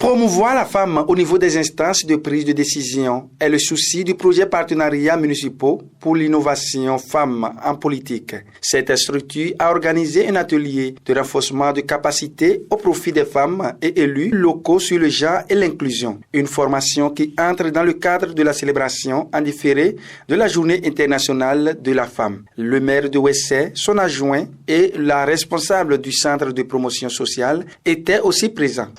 Promouvoir la femme au niveau des instances de prise de décision est le souci du projet partenariat municipaux pour l'innovation femmes en politique. Cette structure a organisé un atelier de renforcement de capacités au profit des femmes et élus locaux sur le genre et l'inclusion. Une formation qui entre dans le cadre de la célébration en différé de la Journée internationale de la femme. Le maire de Ouessé, son adjoint et la responsable du centre de promotion sociale étaient aussi présents.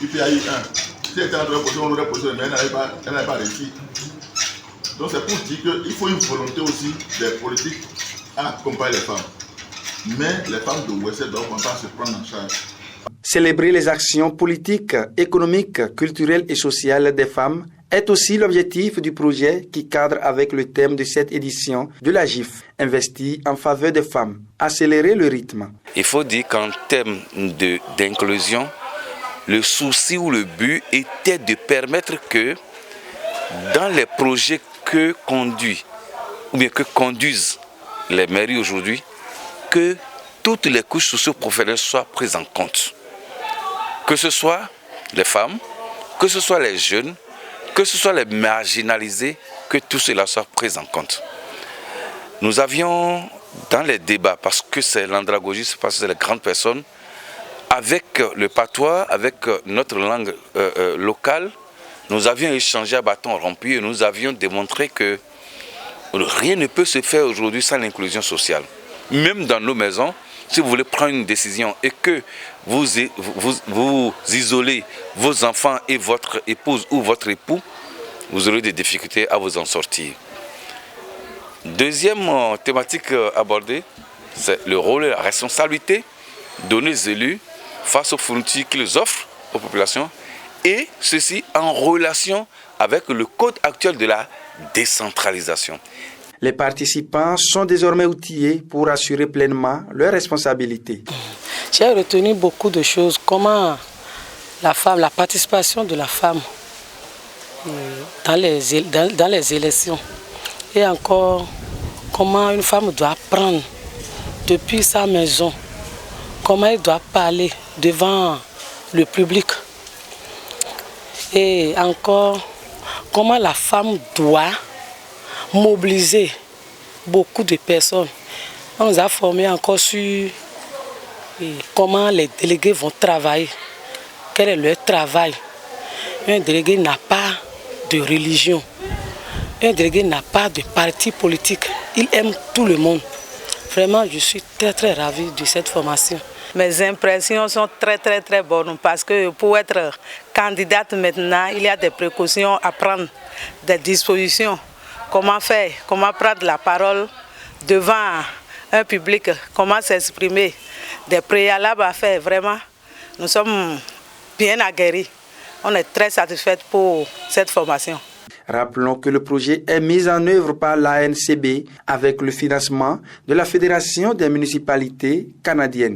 Et puis il y a eu un. Si elle était en train de poser, on aurait posé, mais elle n'avait pas réussi. Donc c'est pour dire qu'il faut une volonté aussi des politiques à accompagner les femmes. Mais les femmes de Ouessé doivent commencer à se prendre en charge. Célébrer les actions politiques, économiques, culturelles et sociales des femmes est aussi l'objectif du projet qui cadre avec le thème de cette édition de la GIF, investi en faveur des femmes. Accélérer le rythme. Il faut dire qu'en termes d'inclusion, le souci ou le but était de permettre que dans les projets que conduisent les mairies aujourd'hui, que toutes les couches socio-professionnelles soient prises en compte. Que ce soit les femmes, que ce soit les jeunes, que ce soit les marginalisés, que tout cela soit pris en compte. Nous avions dans les débats, parce que c'est l'andragogie, parce que c'est les grandes personnes, avec le patois, avec notre langue locale, nous avions échangé à bâton rompu et nous avions démontré que rien ne peut se faire aujourd'hui sans l'inclusion sociale. Même dans nos maisons, si vous voulez prendre une décision et que vous isolez vos enfants et votre épouse ou votre époux, vous aurez des difficultés à vous en sortir. Deuxième thématique abordée, c'est le rôle et la responsabilité de nos élus face aux fournitures qu'ils offrent aux populations et ceci en relation avec le code actuel de la décentralisation. Les participants sont désormais outillés pour assurer pleinement leurs responsabilités. J'ai retenu beaucoup de choses, comment la participation de la femme dans les élections et encore comment une femme doit apprendre depuis sa maison, comment elle doit parler devant le public et encore comment la femme doit mobiliser beaucoup de personnes. On nous a formé encore sur comment les délégués vont travailler, quel est leur travail. Un délégué n'a pas de religion, un délégué n'a pas de parti politique, il aime tout le monde. Vraiment, je suis très ravie de cette formation. Mes impressions sont très bonnes parce que pour être candidate maintenant, il y a des précautions à prendre, des dispositions. Comment faire, comment prendre la parole devant un public, comment s'exprimer, des préalables à faire. Vraiment, nous sommes bien aguerris. On est très satisfaits pour cette formation. Rappelons que le projet est mis en œuvre par l'ANCB avec le financement de la Fédération des municipalités canadiennes.